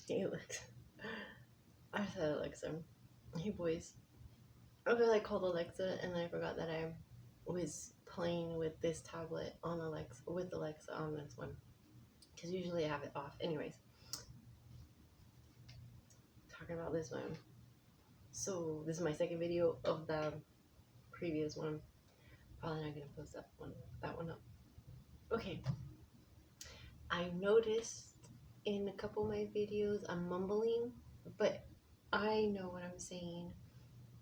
Hey, Alexa. I said Alexa. Hey, boys. I feel like called Alexa, and I forgot that I was playing with this tablet on Alexa, with Alexa on this one. Because usually I have it off. Anyways. Talking about this one. So, this is my second video of the previous one. Probably not going to post that one up. Okay. I noticed in a couple of my videos I'm mumbling, but I know what I'm saying.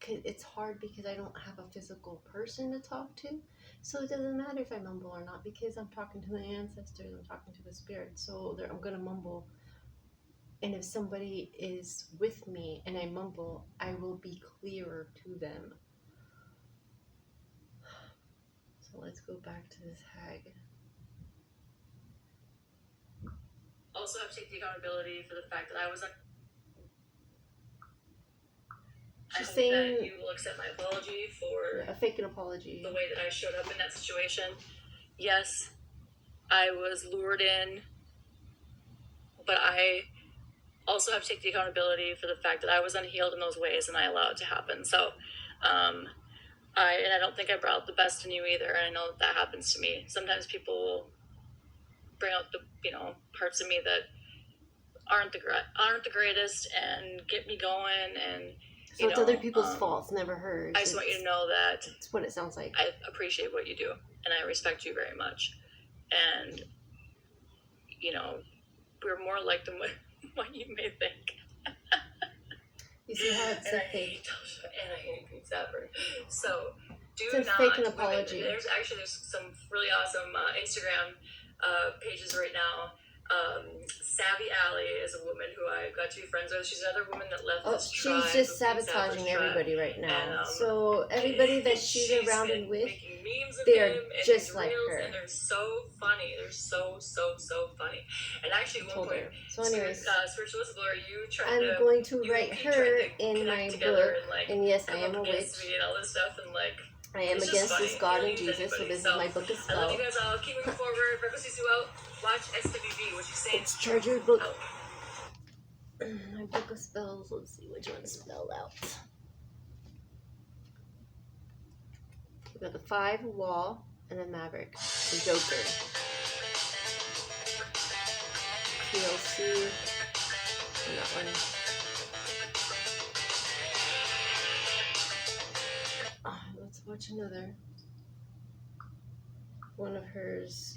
It's hard because I don't have a physical person to talk to, so it doesn't matter if I mumble or not because I'm talking to the ancestors, I'm talking to the spirits, so I'm gonna mumble. And if somebody is with me and I mumble, I will be clearer to them. So let's go back to this hag. Also have to take the accountability for the fact that I was She's I hope saying that you will accept my apology for a fake apology. The way that I showed up in that situation. Yes, I was lured in, but I also have to take the accountability for the fact that I was unhealed in those ways and I allowed it to happen. So, I don't think I brought out the best in you either. And I know that happens to me. Sometimes people will bring out the parts of me that aren't the greatest and get me going, and so it's other people's faults, never hers. I just want you to know that it's what it sounds like. I appreciate what you do and I respect you very much, and we're more alike than what you may think. You see how it's a fake? And I hate Pete Stafford. So it's a fake an apology. There's some really awesome Instagram pages right now. Savvy Alley is a woman who I got to be friends with. She's another woman that left this tribe. She's just sabotaging everybody right now. So everybody that she's around and with, they're just like her. And they're so funny. They're so funny. And actually, at one point, so anyways, spiritual whistleblower, you tried I'm going to write her in my book. And yes, I am a witch. And all this stuff, and I am against this God and Jesus, so this is my book of spells. I love you guys all. Keep moving forward. Virgo sees you out. Watch SWV. What you saying? It's Charger book. My book of spells. Let's see which one spelled out. We got the 5 wall and the Maverick, the Joker. PLC. And that one. Let's watch another. One of hers.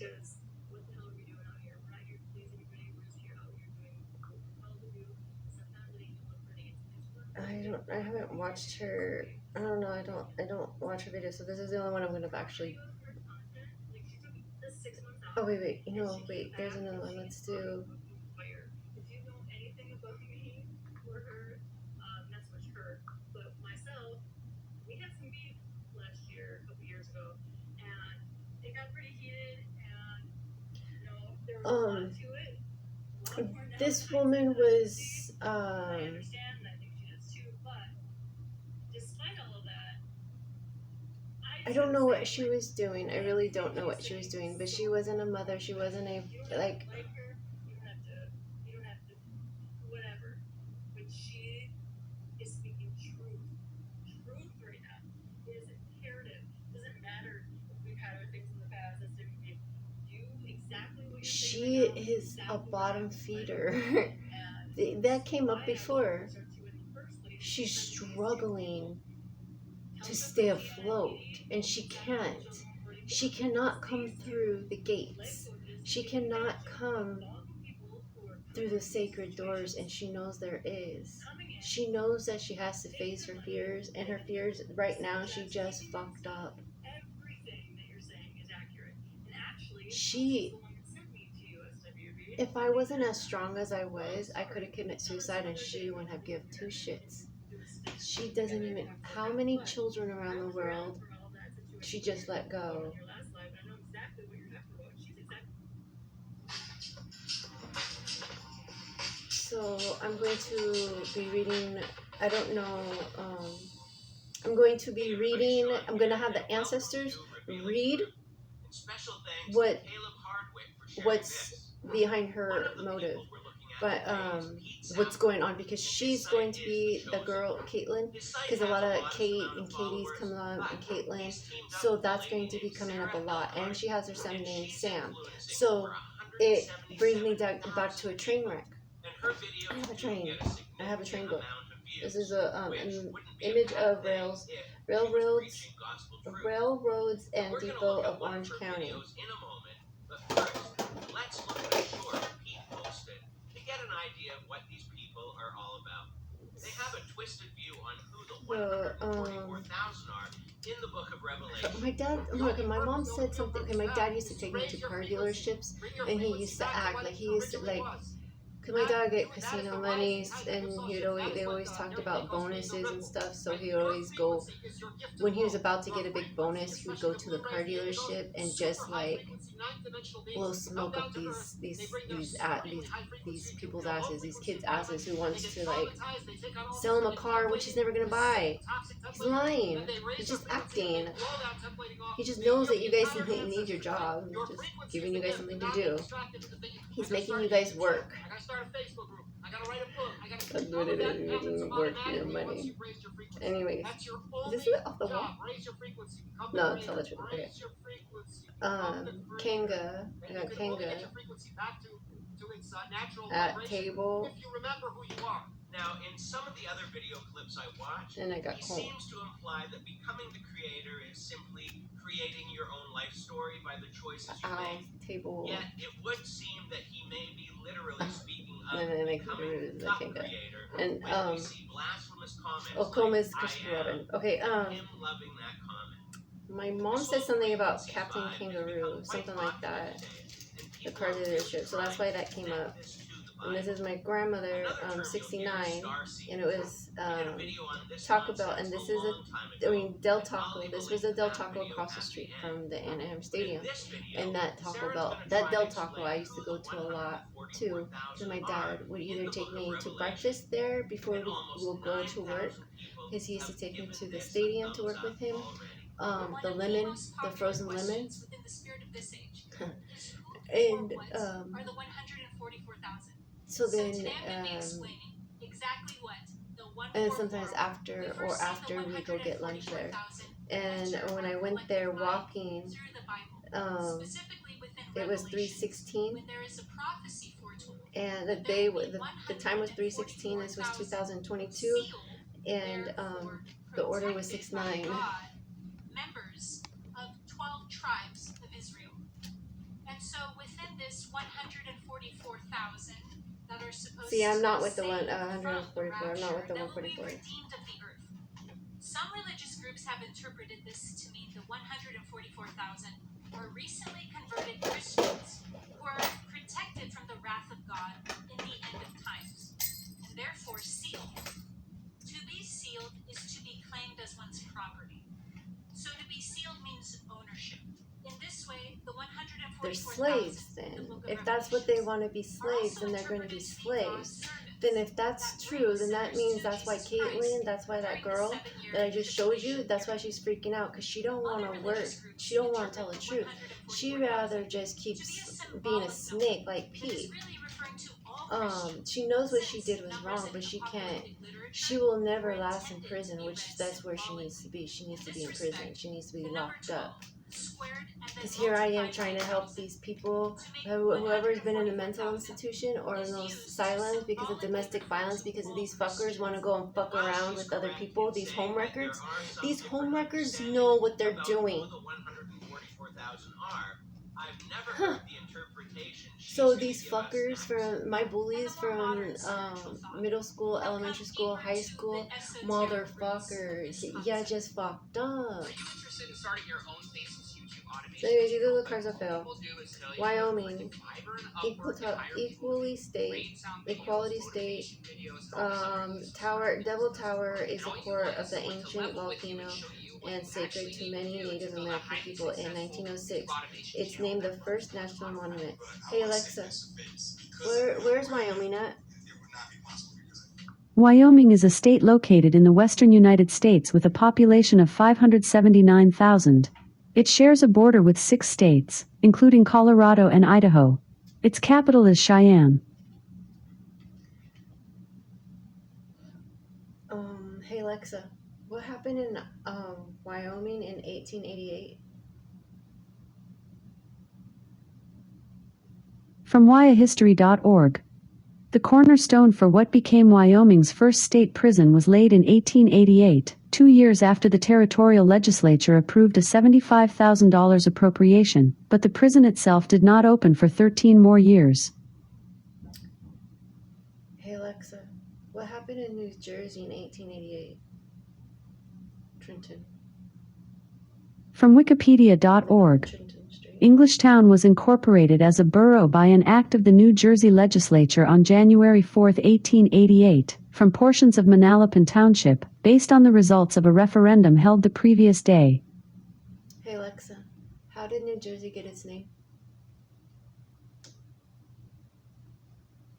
What the hell are we doing out here? We're not here to please anybody. We're just here out here doing what we're called to do. Sometimes it ain't no pretty. I haven't watched her. I don't know. I don't watch her videos. So this is the only one I'm gonna actually. Oh wait. Wait. There's another one. Let's do. If you know anything about me or her, not so much her, but myself, we had some beef last year, a couple years ago, and it got pretty heated, and there was a lot to it. This woman was. I understand, and I think she does too. But despite all of that, I don't know what she was doing. I really don't know what she was doing. But she wasn't a mother. She wasn't a like. You don't have to. Whatever. But she is speaking truth. Truth right now. It is imperative. It doesn't matter if we've had other things in the past. That's different. Do exactly what you're saying. She is a bottom feeder. That came up before. She's struggling to stay afloat, and she can't. She cannot come through the gates. She cannot come through the sacred doors, and she knows there is. She knows that she has to face her fears, and her fears right now, she just fucked up. If I wasn't as strong as I was, I could have committed suicide and she wouldn't have given 2 shits. She doesn't even, how many children around the world she just let go. So I'm going to be reading, I don't know, I'm going to be reading, I'm going to have the ancestors read what's behind her motive. but what's going on, because she's going to be the girl Caitlin, because a lot of Kate and Katie's coming on, and Caitlin, so that's going to be coming up a lot, and she has her son named Sam, so it brings me back to a train wreck. I have a train. I have a train book. This is an image of railroads and depot of Orange County. Let's look at a short Pete posted to get an idea of what these people are all about. They have a twisted view on who the 144,000 are in the book of Revelation. My dad, look, my mom said something. Okay, my dad used to take me to car dealerships, and he used to act like he used to like. Cause my dad get casino money, and they always talked about bonuses and stuff. So he'd always go, when he was about to get a big bonus, he would go to the car dealership and just like blow smoke up these people's asses, these kids' asses, who wants to like sell him a car which he's never gonna buy. He's lying. He's just acting. He just knows that you guys need your job. He's just giving you guys something to do. He's making you guys work. That's what it is. You're making work for your money. Anyways, is this off the wall? No, tell the truth. Okay. Kanga. I got Kanga at table. Now, in some of the other video clips I watched, and I got he seems to imply that becoming the creator is simply creating your own life story by the choices you make. Table. Yet, it would seem that he may be literally speaking of becoming the creator. And when we see blasphemous comments Christopher Robin. Okay, him loving that comment. My mom said something about Captain Kangaroo, something like that. The car dealership. So that's why that came up. And this is my grandmother, 69, and it was Taco Bell, and this is Del Taco. This was a Del Taco across the street from the Anaheim Stadium, and that Del Taco I used to go to a lot too, because my dad would either take me to breakfast there before we would go to work, because he used to take me to the stadium to work with him. The frozen lemons, and so then, and sometimes after we go get lunch there. And when I went there walking, it was 3:16, and the time was 3:16. This was 2022, and the order was 6-9. Members of 12 tribes of Israel, and so within this 144,000. See, I'm not with the 144. I'm not with the 144. Some religious groups have interpreted this to mean the 144,000 are recently converted Christians who are protected from the wrath of God in the end of times, and therefore sealed. To be sealed is to be claimed as one's property. So to be sealed means ownership. In this way, the 144,000... They're slaves, then. If that's what they want to be slaves, then they're going to be slaves. Then if that's true, then that means that's why Caitlin, that's why that girl that I just showed you, that's why she's freaking out, because she don't want to work. She don't want to tell the truth. She rather just keeps being a snake like Pete. She knows what she did was wrong, but she will never last in prison, which that's where she needs to be. She needs to be in prison. She needs to be locked up. Because here I am trying to help these people, whoever's been in a mental institution or in those asylums because of domestic violence, because of these fuckers want to go and fuck around with other people, these homewreckers. These homewreckers know what they're doing. Huh. So these fuckers from my bullies from middle school, elementary school, high school, motherfuckers, yeah, just fucked up. So anyways, these are the cards that fail. Wyoming, equality state. Devil Tower is a core of the ancient volcano and sacred to many Native American people in 1906. It's named the first national monument. Hey Alexa, where's Wyoming at? Wyoming is a state located in the western United States with a population of 579,000. It shares a border with 6 states, including Colorado and Idaho. Its capital is Cheyenne. Hey Alexa, what happened in Wyoming in 1888? From wyahistory.org. The cornerstone for what became Wyoming's first state prison was laid in 1888, 2 years after the territorial legislature approved a $75,000 appropriation, but the prison itself did not open for 13 more years. Hey Alexa, what happened in New Jersey in 1888? Trenton. From wikipedia.org. Trenton Street. Englishtown was incorporated as a borough by an act of the New Jersey legislature on January 4, 1888, from portions of Manalapan Township, based on the results of a referendum held the previous day. Hey Alexa, how did New Jersey get its name?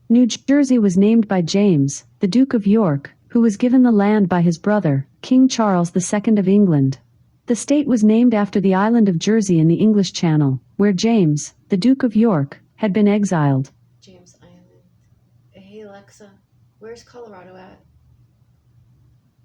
New Jersey was named by James, the Duke of York, who was given the land by his brother, King Charles II of England. The state was named after the island of Jersey in the English Channel, where James, the Duke of York, had been exiled. James Island. Hey Alexa, where's Colorado at?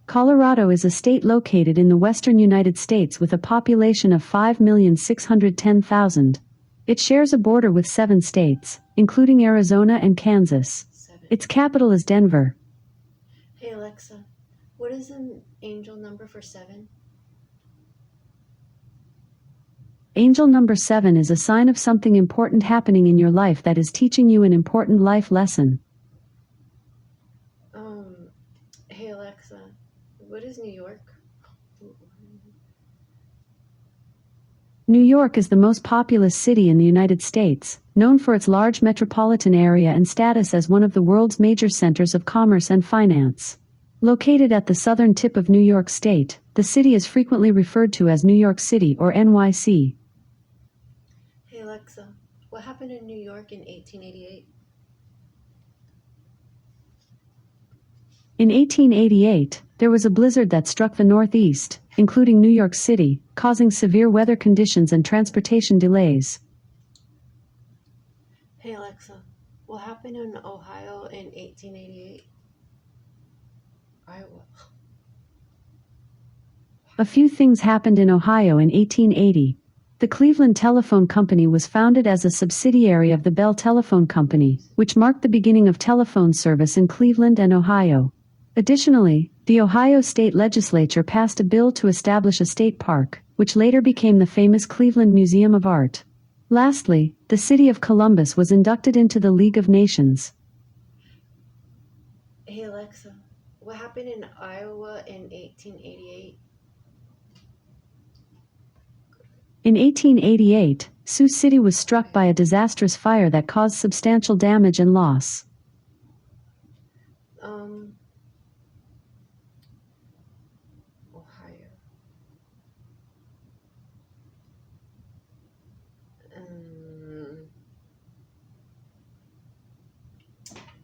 Colorado is a state located in the western United States with a population of 5,610,000. It shares a border with 7 states, including Arizona and Kansas. 7. Its capital is Denver. Hey Alexa, what is an angel number for 7? Angel number 7 is a sign of something important happening in your life that is teaching you an important life lesson. Hey Alexa, what is New York? New York is the most populous city in the United States, known for its large metropolitan area and status as one of the world's major centers of commerce and finance. Located at the southern tip of New York State, the city is frequently referred to as New York City or NYC. Hey Alexa, what happened in New York in 1888? In 1888, there was a blizzard that struck the Northeast, including New York City, causing severe weather conditions and transportation delays. Hey Alexa, what happened in Ohio in 1888? Iowa. A few things happened in Ohio in 1880. The Cleveland Telephone Company was founded as a subsidiary of the Bell Telephone Company, which marked the beginning of telephone service in Cleveland and Ohio. Additionally, the Ohio State Legislature passed a bill to establish a state park, which later became the famous Cleveland Museum of Art. Lastly, the city of Columbus was inducted into the League of Nations. Hey Alexa, what happened in Iowa in 1888? In 1888, Sioux City was struck by a disastrous fire that caused substantial damage and loss. Ohio.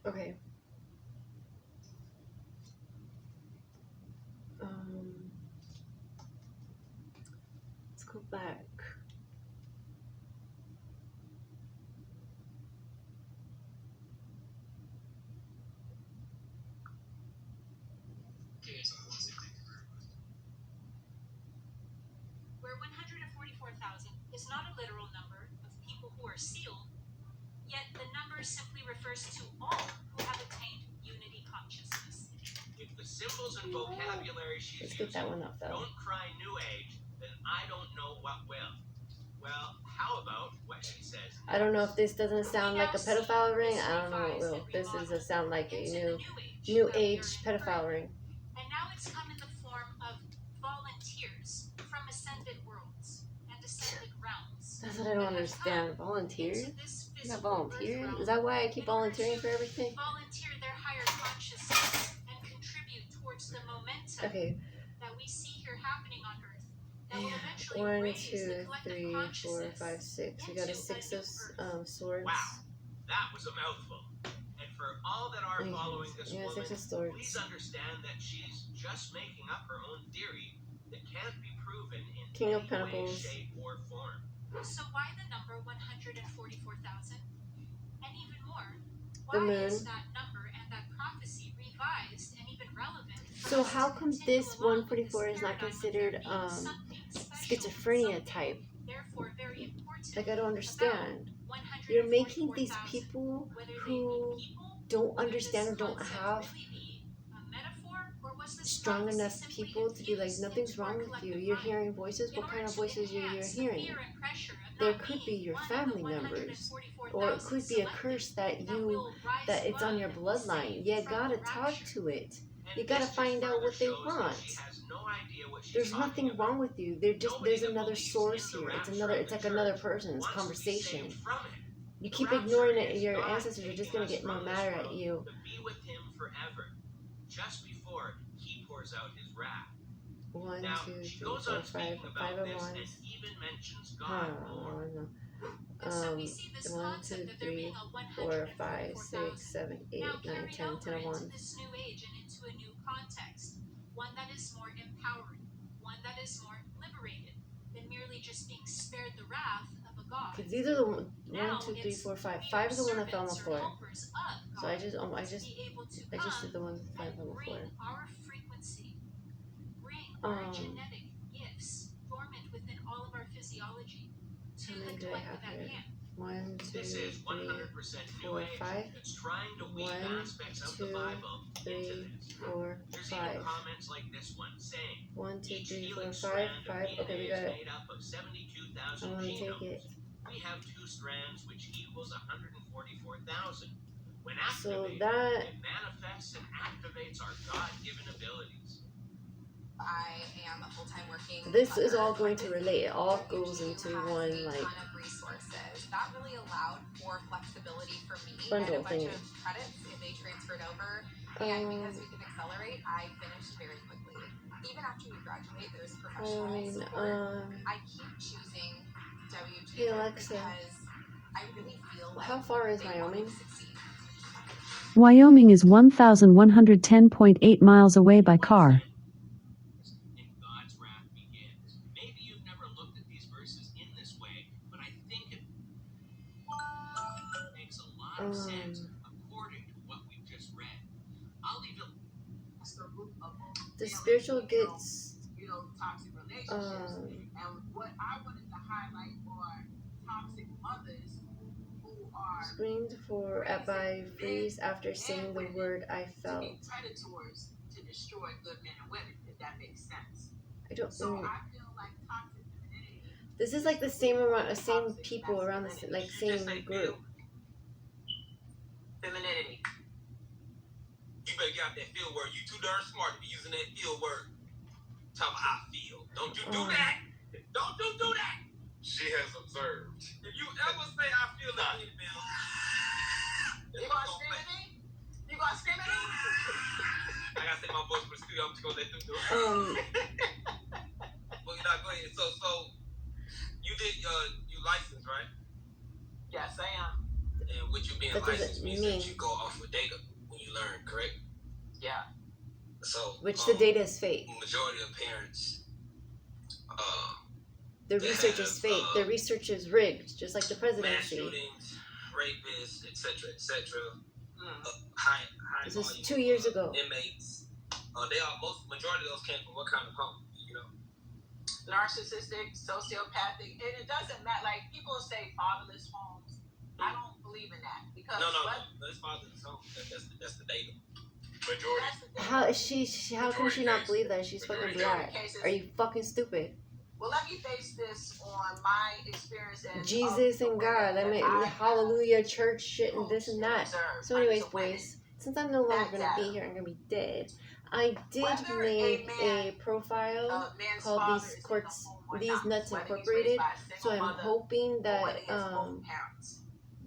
Okay. Let's go back. Where 144,000 is not a literal number of people who are sealed, yet the number simply refers to all who have attained unity consciousness. If the symbols and vocabulary she's Let's get that one up though. don't cry New Age, then I don't know what will. Well, how about what she says? I don't know if this doesn't sound like a pedophile ring. I don't know what will. This is a sound like a new age pedophile ring. And now it's come in the form of volunteers from ascended worlds and ascended realms. That's what I don't understand. Volunteers? You got volunteers? Is that why I keep volunteering for everything? Volunteer their higher consciousness and contribute towards the momentum that we see here happening on Earth. That will eventually 1, raise 2, the collective 3, 4, consciousness 5, 6. We got a 6 of swords. Wow, that was a mouthful. And for all that are following this woman, 6 of swords. please understand that she's just making up her own theory that can't be proven in King of any Pentacles. way, shape, or form. So why the number 144,000? And even more, The why moon. is that number and that prophecy revised and even relevant So how come this 144 is not considered schizophrenia type? Like, I don't understand. You're making these people who don't understand or don't have strong enough people to be like, nothing's wrong with you. You're hearing voices. What kind of voices you're hearing? There could be your family members, or it could be a curse that it's on your bloodline. You gotta talk to it. You gotta find out what they want. There's nothing wrong with you. There's another source here. It's like another person's conversation. You keep ignoring it, your ancestors are just gonna get more madder at you. To be with him forever, just before he pours out his wrath. 1, Now, 2, she 3, goes 4, on 5. speaking 5 about of this wands. and even mentions God more. No. And so we see this 1, concept 2, of there 3, being a 4, 5, 144,000 6, 7, 8, now 9, carried 10, over 10 of into wands. this new age and into a new context, one that is more empowering, one that is more liberated than merely just being spared the wrath of a god. Because these are the 1, 2, 3, 4, 5. 5 is the one that fell on the floor. So I just did the one that fell on the floor. Our frequency, bring our genetic gifts dormant within all of our physiology to How the many do I collective have at here? hand. 1, 2, This 3, is 100% 4, New Age. 5. It's trying to weave 1, aspects of 2, the Bible 3, into this. 4, There's 5. even comments like this one saying 1, 2, each 3, 4, healing 5. strand of 5. DNA Okay, we is got it. made up of 72,000 I want to take genomes. it. We have 2 strands, which equals 144,000. When So activated, that it manifests and activates our God-given abilities. I am a full-time working this mother. is all going to My relate. It all business goes into has one a like ton of resources. That really allowed for flexibility for me bundle and a bunch thingy. of credits if they transferred over. And because we can accelerate, I finished very quickly. Even after you graduate, there's professional support. I keep choosing WG Hey Alexa, because I really feel like how far is they want me Wyoming? to succeed. Wyoming is 1,110.8 miles away by car. In God's wrath begins. Maybe you've never looked at these verses in this way, but I think it makes a lot of sense according to what we've just read. I'll leave it. The spiritual gets toxic relationships. And what I wanted to highlight are toxic mothers who are screamed for by freeze after saying the word I to felt. be predators to destroy good men and women, if that makes sense. I don't. So I feel like toxic femininity. This is like the same people around the same group. Femininity. You better get out that field word. You too darn smart to be using that field word. Tell me I feel. Don't you do that. Don't you do that. She has observed. If you ever say I feel again, Bill. You gonna scream at me? You gonna scream at me? I gotta say my voice for the studio. I'm just gonna let them do it. Well, you know, go ahead. So you did you licensed, right? Yes, I am. And with you being That licensed doesn't means mean- that you go off of data when you learn, correct? Yeah. So Which the data is fake. majority of parents The research is fake. The research is rigged, just like the mass presidency. shootings, rapists, etc., etc. High This is volume 2 years ago. Inmates. Majority of those came from what kind of home? You know. Narcissistic, sociopathic, and it doesn't matter. Like people say, fatherless homes. I don't believe in that because No. That's fatherless home. That's the data. Majority. How is she? How can she not believe that? She's fucking black. Are you fucking stupid? Well, let me base this on my experience and Jesus and God. I mean, hallelujah, church shit and this and that. So, anyways, boys, since I'm no longer gonna be here, I'm gonna be dead. I did make a profile called These Nuts Incorporated. So I'm hoping that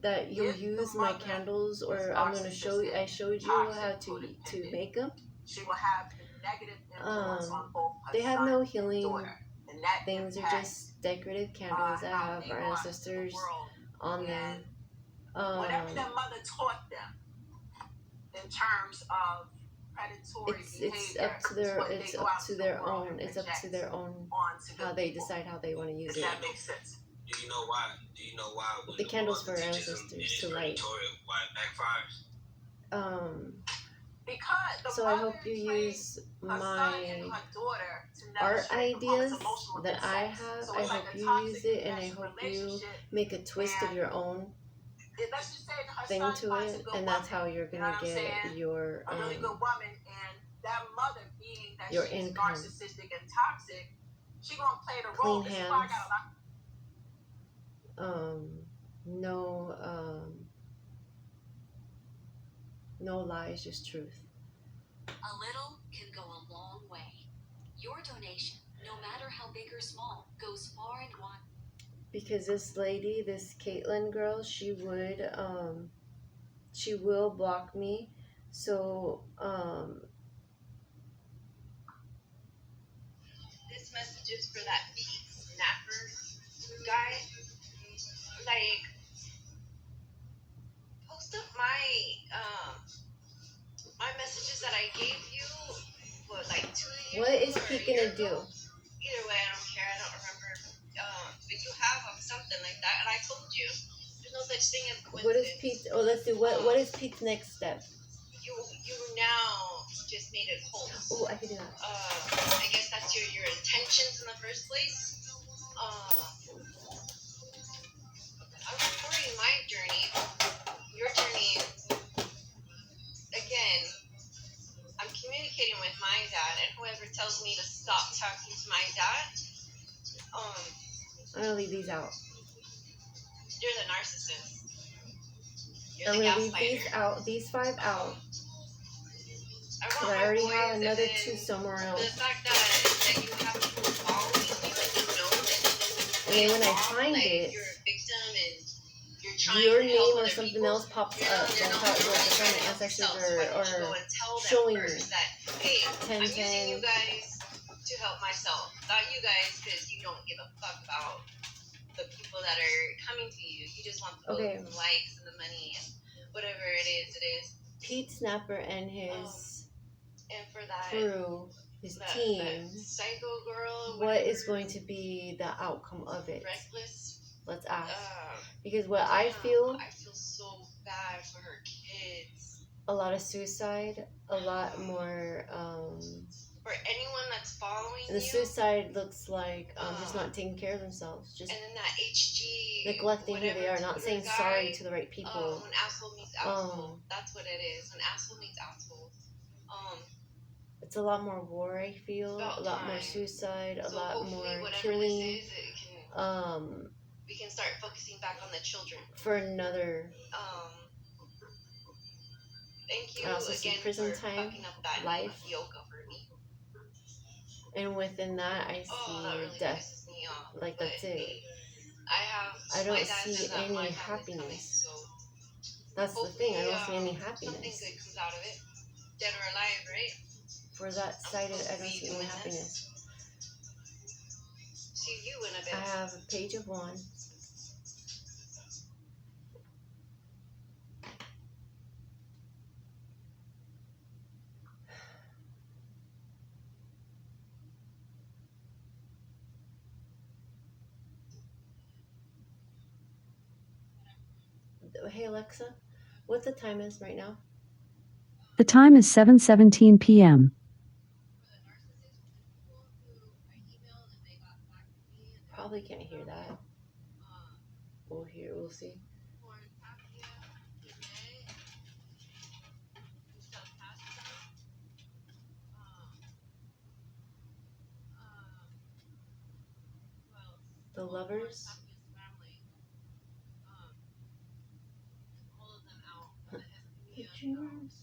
that you'll use my candles, or I'm gonna show you. I showed you how to make them. She will have negative influence on both her They have son no and healing daughter. And that things. Are impacts, just decorative candles that how have they our are ancestors in the world. on them. Whatever their mother taught them in terms of predatory behavior, it's up to their own. It's up to their own how they decide how they want to use If it. that makes sense. Do you know why? When The candles for our teaches them ancestors it is to light. predatory, why it backfires? Because the So I mother hope you trained use her son and my her daughter to never art stray from home. It's ideas emotional that I consent. have. So I it's like hope a you use toxic it, and I mesh hope you relationship. make a twist of And your own let's just say that her thing son to finds a it, good and woman. that's how you're You know gonna what I'm get saying? your A really good woman, and that mother, being that your she's income. narcissistic and toxic, she gonna play the Clean role. This is why I hands. got a lot. No lies, just truth. A little can go a long way. Your donation, no matter how big or small, goes far and wide. Because this lady, this Caitlin girl, she will block me. So This message is for that Pete Snapper guy. Like, post up my messages that I gave you, like 2 years what is ago or Pete a year gonna do? ago? Either way, I don't care. I don't remember. But you have something like that, and I told you, there's no such thing as coincidence. What is Pete? Oh, let's see. What is Pete's next step? You now just made it whole. Oh, I can do that. I guess that's your intentions in the first place. I'm recording my journey. Your journey. Again, I'm communicating with my dad, and whoever tells me to stop talking to my dad, I'm gonna leave these out. you're the narcissist. You're I'm the gonna leave gaslighter. these out. These 5 out. I I already have another 2 somewhere the else. fact that you have people following you and you know that And then when I find it, you're a victim and you're trying your to help name or other something people, else pops you're up. not, That's how it works. That's how my ancestors yourself. So why don't you go are and tell them showing me. first that, hey, 10, I'm using 10. you guys to help myself, not you guys because you don't give a fuck about the people that are coming to you. You just want the votes and the likes and the money and whatever it is. Pete Snapper and his And for that crew, his that team, psycho girl, what is going to be the outcome of it? reckless. Let's ask. Because what I feel so bad for her kids. a lot of suicide, a lot more For anyone that's following and the you, suicide looks like just not taking care of themselves, just and then that HG neglecting who they are, not saying sorry to the right people. When asshole meets asshole, that's what it is. When asshole meets asshole. It's a lot more war, I feel, a lot more suicide, a lot more killing. We can start focusing back on the children. For another. Thank you I also see again prison for time, fucking up that life, yoga for me. And within that, I see that really death. pisses me off. Like that's it. I don't see any happiness. That's the thing. I don't see any happiness. Something good comes out of it. Dead or alive, right? For that side of it, I don't see any happiness. See you in a bit. I have a page of 1. Hey Alexa, what the time is right now? The time is 7:17 p.m. Probably can't hear that. We'll see. The lovers. The dreamers.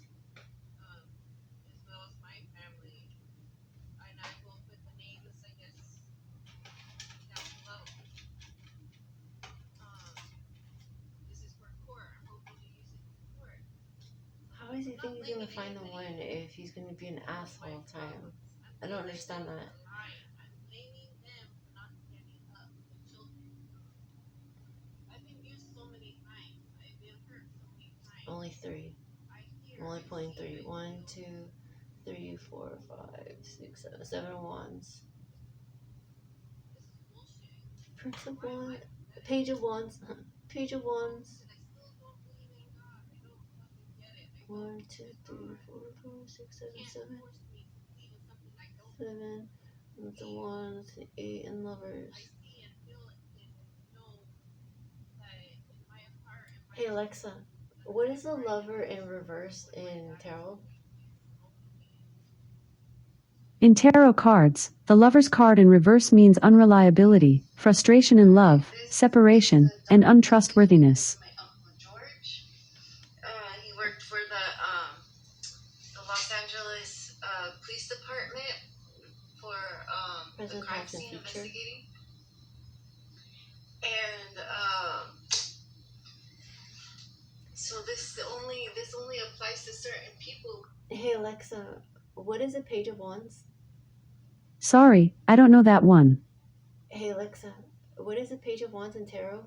How does he think he's gonna find the one if he's gonna be an asshole all the time? I don't understand that. Only 3. I'm only pulling 3. 1, 2, 3, 4, 5, 6, 7. 7 wands. Prince of Wands. Page of Wands. Page of Wands. 1, 2, 3, 4, 5, 6, 7, 7. That's a 1, that's an 8 in lovers. Hey Alexa, what is the lover in reverse in tarot? In tarot cards, the lover's card in reverse means unreliability, frustration in love, separation, and untrustworthiness. My Uncle George. He worked for the Los Angeles Police Department for the crime scene investigating. And so this only applies to certain people. Hey Alexa, what is a Page of Wands? Sorry, I don't know that one. Hey Alexa, what is a Page of Wands in tarot?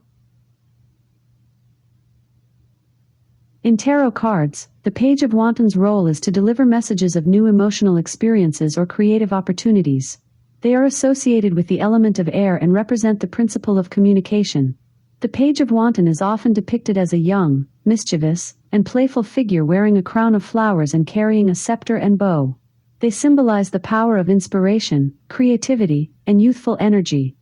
In tarot cards, the Page of Wanton's role is to deliver messages of new emotional experiences or creative opportunities. They are associated with the element of air and represent the principle of communication. The Page of Wanton is often depicted as a young, mischievous, and playful figure wearing a crown of flowers and carrying a scepter and bow. They symbolize the power of inspiration, creativity, and youthful energy.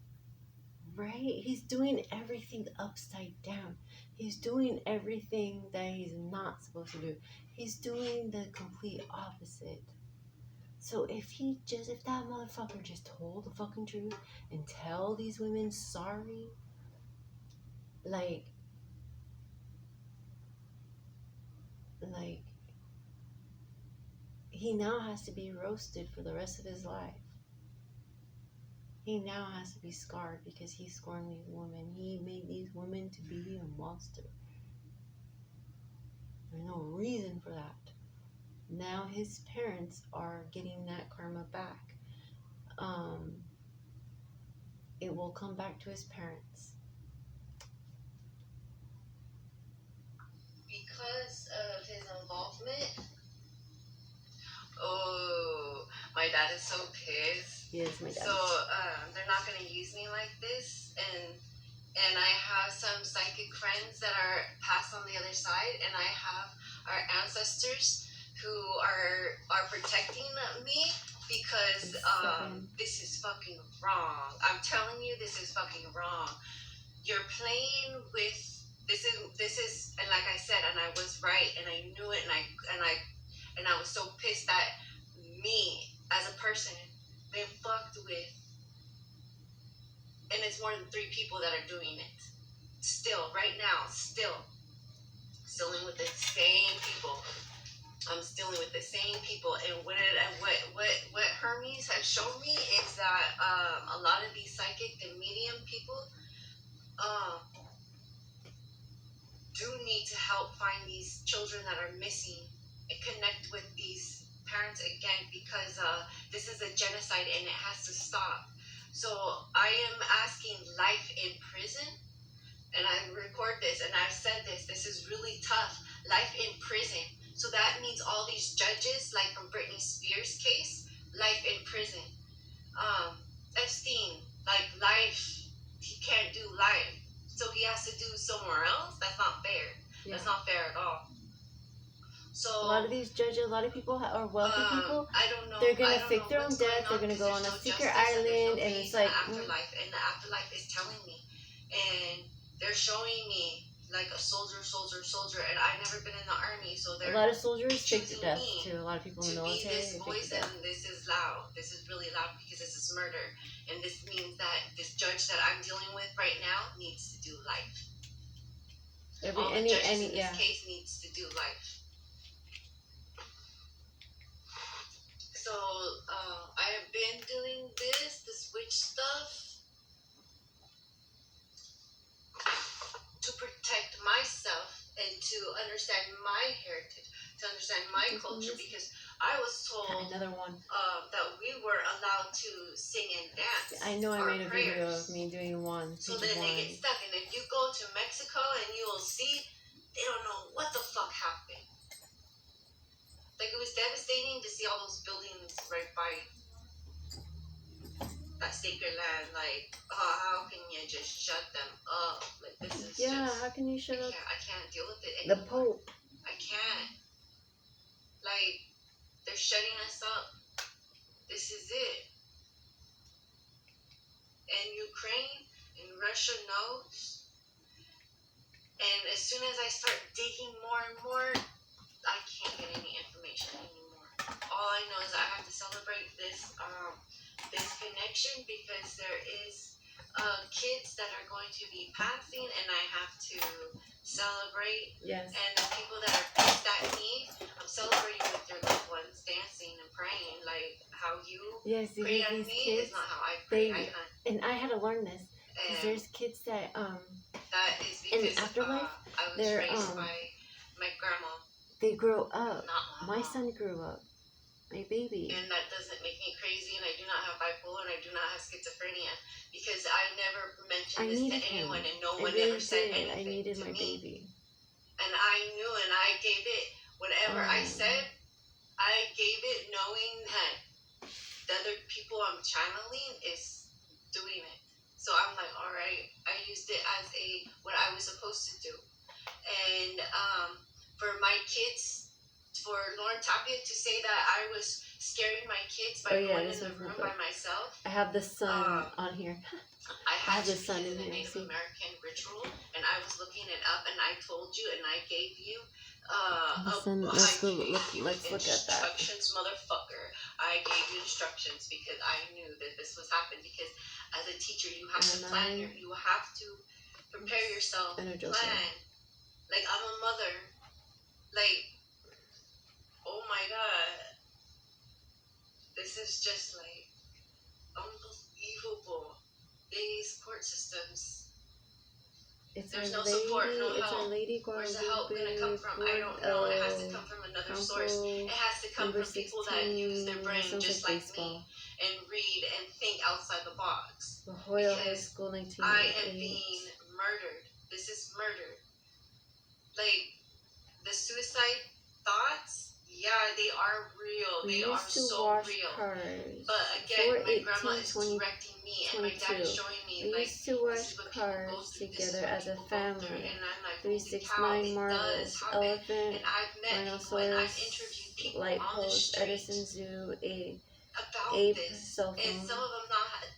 Right? He's doing everything upside down. He's doing everything that he's not supposed to do. He's doing the complete opposite. So if that motherfucker just told the fucking truth and tell these women sorry, like he now has to be roasted for the rest of his life. He now has to be scarred because he scorned these women. He made these women to be a monster. There's no reason for that. Now his parents are getting that karma back. It will come back to his parents. Because of his involvement. Oh, my dad is so pissed. Yes, my dad. So they're not gonna use me like this, and I have some psychic friends that are passed on the other side, and I have our ancestors who are protecting me because this is fucking wrong. I'm telling you, this is fucking wrong. You're playing with this is and like I said, and I was right, and I knew it, and I was so pissed that me as a person been fucked with, and it's more than 3 people that are doing it. Still, right now, still dealing with the same people. I'm dealing with the same people, and what Hermes has shown me is that a lot of these psychic and medium people do need to help find these children that are missing and connect with these parents again, because this is a genocide and it has to stop. So I am asking life in prison, and I record this and I've said this is really tough. Life in prison. So that means all these judges, like from Britney Spears case, life in prison. Epstein, like life, he can't do life. So he has to do somewhere else? That's not fair. Yeah. That's not fair at all. So a lot of these judges, a lot of people are wealthy people. I don't know. They're gonna fake their own death. They're gonna go on a secret island, and it's like afterlife. And the afterlife is telling me, and they're showing me like a soldier, and I've never been in the army, so a lot of soldiers fake their death too. A lot of people in the military. This voice, and this is loud. This is really loud because this is murder, and this means that this judge that I'm dealing with right now needs to do life. Any judges in this case needs to do life. So I have been doing this witch stuff to protect myself and to understand my heritage, to understand my culture, because I was told that we were allowed to sing and dance. I know I made a video of me doing one. So then they get stuck, and if you go to Mexico and you will see, they don't know what the fuck happened. Like, it was devastating to see all those buildings right by that sacred land. Like, how can you just shut them up? Like, this is how can you shut up? I can't deal with it anymore. The Pope. I can't. Like, they're shutting us up. This is it. And Ukraine and Russia knows. And as soon as I start digging more and more, I can't get any information anymore. All I know is I have to celebrate this this connection because there is kids that are going to be passing, and I have to celebrate. Yes. And the people that are pissed at me, I'm celebrating with their loved ones, dancing and praying. Like how you Yes, pray at these me kids, is not how I pray. and I had to learn this because And there's kids that that is in because afterlife, I was they're raised by my grandma, they grow up. not My mom. son grew up, my baby. And that doesn't make me crazy, and I do not have bipolar, and I do not have schizophrenia, because I never mentioned this to needed him. anyone, and no I one really ever said did. anything I needed to my me. baby. And I knew, and I gave it whatever I said. I gave it knowing that the other people I'm channeling is doing it. So I'm like, all right. I used it as what I was supposed to do. And for my kids, for Lauren Tapia to say that I was scaring my kids by going in the room by myself. I have the sun on here. I had the to sun use in a here. Native See? American ritual, and I was looking it up, and I told you, and I gave you Let's look at that. instructions, motherfucker. I gave you instructions because I knew that this was happening. Because as a teacher, you have to plan. You have to prepare yourself. Plan. Like I'm a mother. Like, oh my god, this is just like unbelievable. These court systems. There's no support, no help. Where's the help gonna come from? I don't know. It has to come from another source. It has to come from people that use their brain just like me and read and think outside the box. Because I am being murdered. This is murder. Like, the suicide thoughts, yeah, they are real. They are so real. But again, my grandma is directing me, and my dad is showing me, like, used to wash cars together as a family. 369 marbles, elephant, and I've met people, and I've interviewed people light on the post, street Edison Zoo, about Ape this. cell And phone. some of them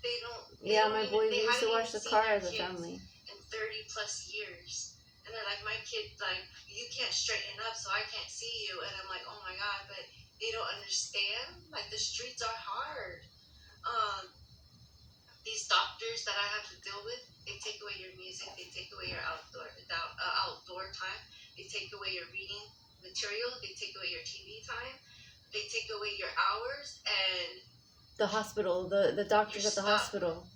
they don't. Yeah, don't my even, boys they used to haven't wash even the seen car their as a kids family. in 30 plus years. And they're like, my kid, like, you can't straighten up, so I can't see you. And I'm like, oh my god, but they don't understand. Like, the streets are hard. These doctors that I have to deal with, they take away your music, they take away your outdoor time, they take away your reading material, they take away your TV time, they take away your hours, and the hospital, the doctors at the hospital.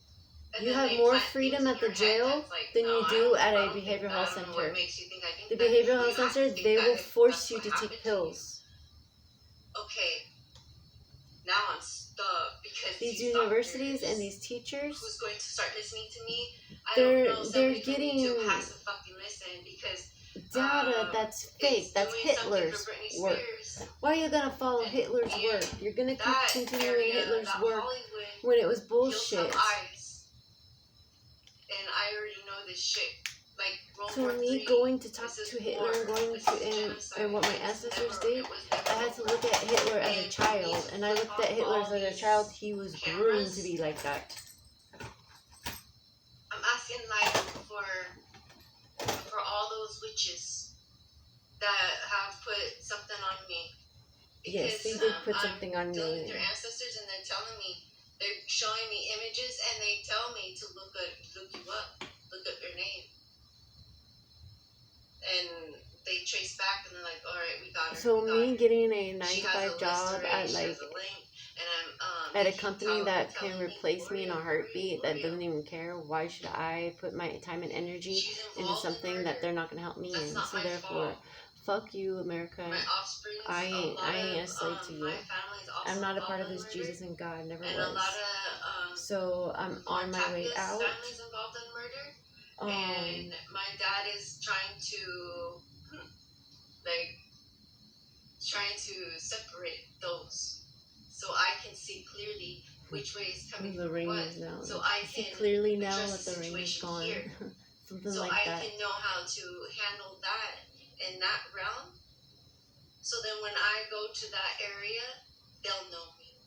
and You then have they more plant freedom things at in the your head jail that's like, than no, you I do don't- at I a don't think behavioral that. health I don't know center. what makes you think. I think The that behavioral you health have to center, think they that will if force that's you what to happened take to you. pills. Okay, now I'm stuck because These these universities doctors, and these teachers, who's going to start listening to me? I they're don't know. Somebody getting from YouTube has to fucking listen because data that's fake. That's Hitler's work. Why are you gonna follow Hitler's work? You're gonna keep continuing Hitler's work when it was bullshit. And I already know this shit. Like, So me going to talk to Hitler and going to and what my ancestors did, I had to look at Hitler as a child, and I looked at Hitler as a child. He was groomed to be like that. I'm asking, like, for all those witches that have put something on me. Yes, they did put something on I'm dealing with me. their ancestors, and they're telling me, they're showing me images, and they tell me to look you up, look up your name. And they trace back, and they're like, all right, we got her. So me getting a 9 She to has 5 a job list already, at she like has a link, and at a they keep company that can telling me, replace me in a Gloria, heartbeat, that Gloria. doesn't even care, why should I put my time and energy She's into involved in something that murder. they're not gonna help me That's in? not So my therefore, fault. fuck you, America. My offspring, I ain't a slave to you. my family's also I'm not a part of involved this in murder. Jesus and God, never And a lot was. of So I'm on my way Tapia's out. family's involved in murder. And my dad is trying to trying to separate those, so I can see clearly which way is coming The from rain what. is now. So I see can clearly now address that the rain is situation gone. here. Something So like I that. can know how to handle that in that realm. So then when I go to that area, they'll know me.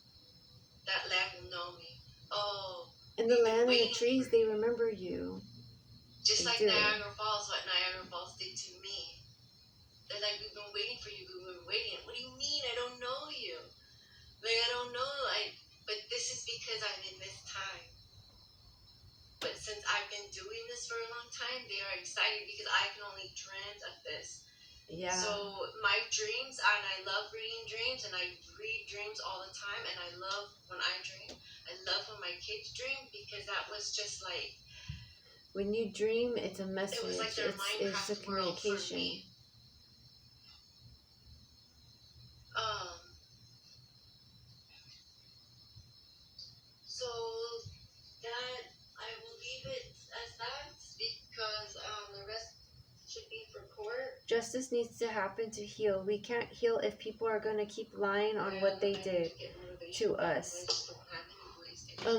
That land will know me. Oh. In the land of the trees, they remember you. Just they like do. Niagara Falls, what Niagara Falls did to me. They're like, we've been waiting for you, we've been waiting. What do you mean? I don't know you. Like, I don't know. But this is because I'm in this time. But since I've been doing this for a long time, they are excited because I can only dream of this. Yeah. So my dreams, and I love reading dreams, and I read dreams all the time, and I love when I dream. I love when my kids dream because that was just like. When you dream, it's a message. It was like their it's a communication. So that I will leave it as that because the rest should be for court. Justice needs to happen to heal. We can't heal if people are going to keep lying on what they did to us.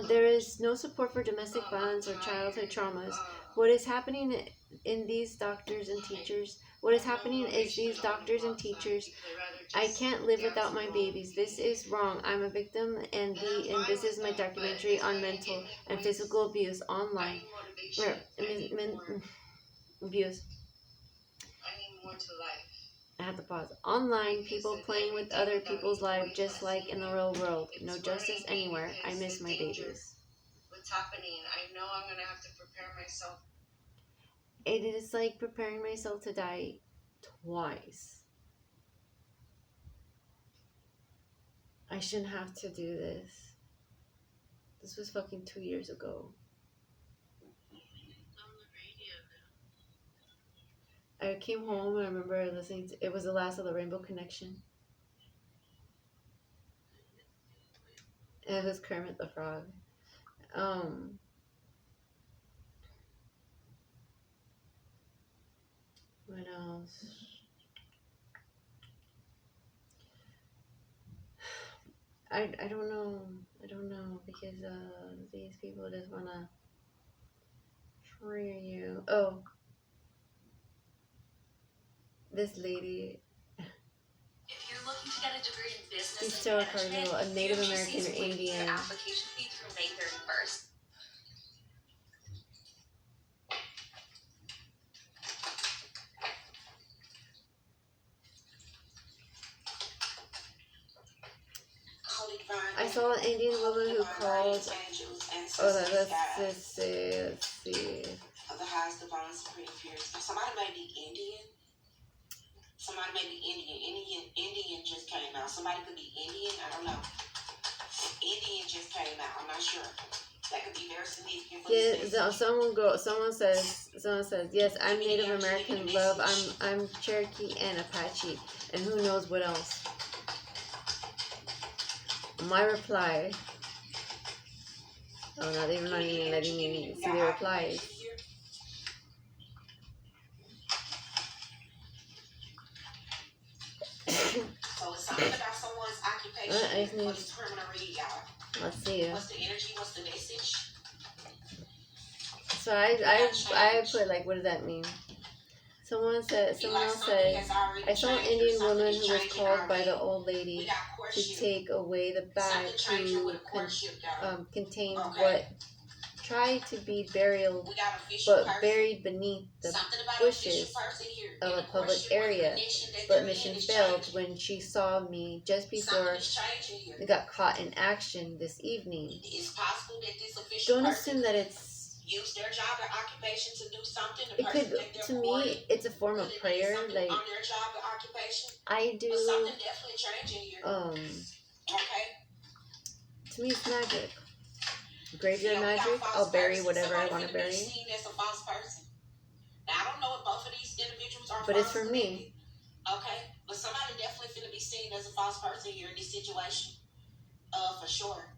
There is no support for domestic violence or childhood traumas. What is happening in these doctors and teachers? What is happening is these doctors and teachers. I can't live without my babies. This is wrong. I'm a victim, and this is my documentary on mental and physical abuse online. Abuse. I need more to life. I have to pause. Online, people playing with other people's lives just like in the real world. No justice anywhere. I miss my babies. What's happening? I know I'm going to have to prepare myself. It is like preparing myself to die twice. I shouldn't have to do this. This was fucking 2 years ago. I came home and I remember listening to, it was the last of the Rainbow Connection. And it was Kermit the Frog. What else? I don't know. I don't know because these people just wanna free you. Oh. This lady. If you're looking to get a degree in business She's and so management, a Native American or UGC is waiving Indian. their application fee through May 31st. I saw an Indian woman who called. Oh, let's see. Of the highest divine supreme purity. Somebody may be Indian. Somebody may be Indian. Indian just came out. Somebody could be Indian. I don't know. Indian just came out. I'm not sure. That could be very significant for someone says, yes, I'm Native American, love. I'm Cherokee and Apache, and who knows what else. My reply. Oh, not even letting me see the replies. So it's something about someone's occupation. What is criminal read, y'all? Let's see. What's the energy? What's the message? So I put like, what does that mean? Someone else said, I saw an Indian woman who was called by the old lady to take away the bag who contained what tried to be burial, but buried beneath the bushes of a public area. But mission failed when she saw me just before they got caught in action this evening. Don't assume that it's use their job or occupation to do something. It could, to me, it's a form of prayer. Like on their job or occupation. I do. But something definitely changing here. Okay. To me, it's magic. Graveyard magic. I'll bury whatever I want to bury. Seen as a false person. Now I don't know if both of these individuals are. But it's for me. Okay, but somebody definitely finna be seen as a false person here in this situation. For sure.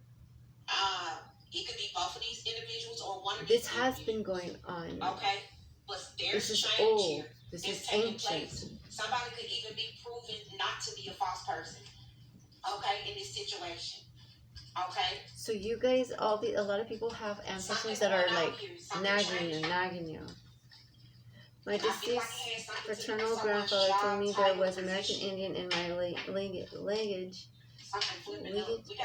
It could be both of these individuals or one of these. This has been going on. Okay, but there's this is change old. here. This it's is ancient. Place. Somebody could even be proven not to be a false person. Okay, in this situation. Okay. So you guys, a lot of people have ancestors that are like nagging you. My deceased paternal grandfather told me there was American Indian in my lineage.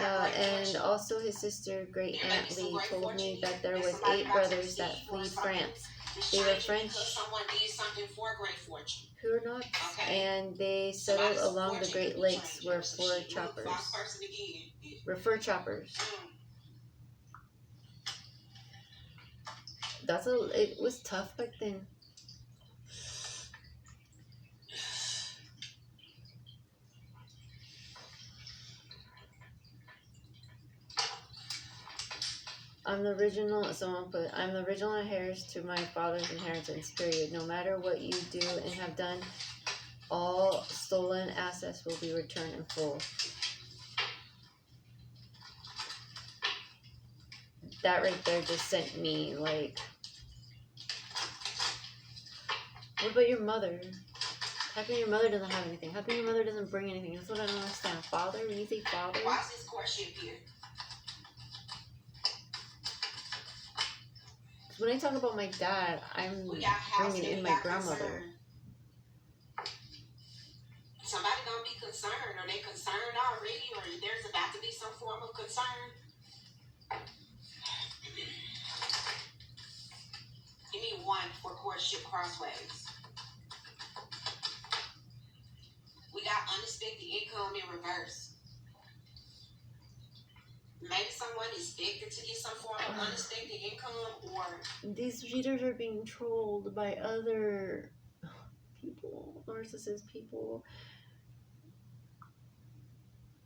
And also his sister, great aunt Lee, told me that there was 8 brothers that fled France. They were French Huguenots, and they settled along the Great Lakes were fur choppers. It was tough back then. I'm the original heirs to my father's inheritance, period. No matter what you do and have done, all stolen assets will be returned in full. That right there just sent me, like... What about your mother? How come your mother doesn't have anything? How come your mother doesn't bring anything? That's what I don't understand. Father? When you say father? Why is this question here? When I talk about my dad, I'm bringing in my grandmother. Somebody gonna be concerned. Are they concerned already, or there's about to be some form of concern? Give me 1 for courtship crossways. We got unexpected income in reverse. Maybe someone expected to get some form of unexpected income, or... These readers are being trolled by other people, narcissist people.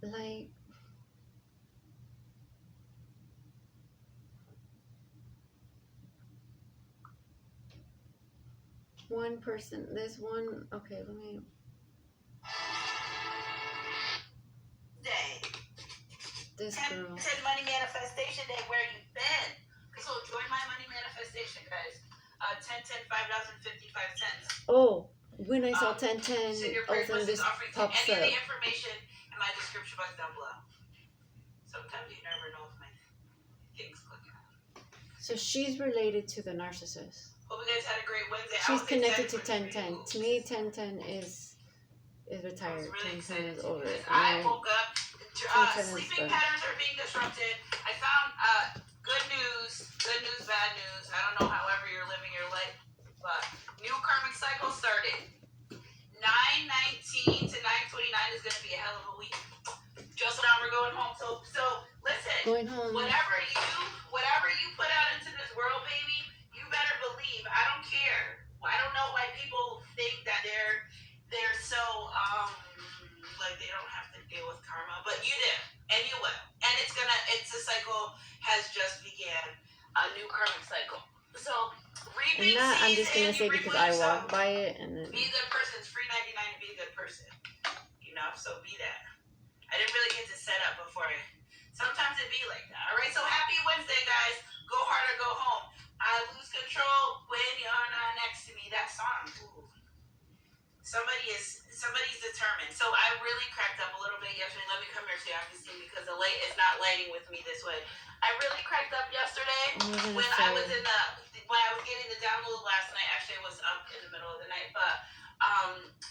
Like... One person, this one... Okay, let me... This girl. 10 Money Manifestation Day, where you been? So join my money manifestation, guys. 10-10, $5.55. Oh, when I saw 1010, send your all prayer of a sudden this offering to pops any up. of the information in my description box down below. Sometimes you never know if my things click out. So she's related to the narcissist. Hope you guys had a great Wednesday. She's connected to 1010. To me, 1010 is retired. Really 1010 is over. I woke up. Sleeping patterns are being disrupted. I found good news, bad news. I don't know however you're living your life, but new karmic cycle started. 9/19 to 9/29 is going to be a hell of a week. Just now we're going home. So listen. Going home. Whatever you put out into this world, baby, you better believe. I don't care. I don't know why people think that they're so like they don't have to deal with karma, but you do, and you will. And it's a cycle has just began, a new karmic cycle. So reaping season. I'm just gonna say because I walked by it and then. Be a good person. It's free 99 to be a good person. You know, so be that. I didn't really get to set up before. Sometimes it be like that. All right. So happy Wednesday, guys. Go hard or go home. I lose control when you're not next to me. That song. Ooh. Somebody's determined. So I really cracked up a little bit yesterday. Let me come here so you can see because the light is not lighting with me this way. I really cracked up yesterday when I was getting the download last night. Actually, I was up in the middle of the night, but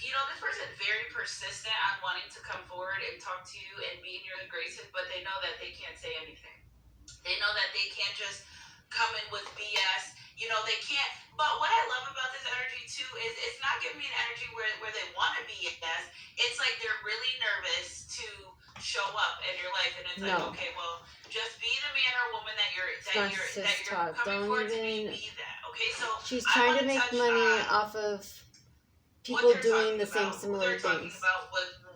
this person very persistent on wanting to come forward and talk to you and be in your graces, but they know that they can't say anything. They know that they can't just come in with BS. They can't. But what I love about this energy too is it's not giving me an energy where they want to be BS. It's like they're really nervous to show up in your life, and it's like, okay, well, just be the man or woman that you're coming forward to be that. Okay, so she's trying to make money off of people doing the same similar things. About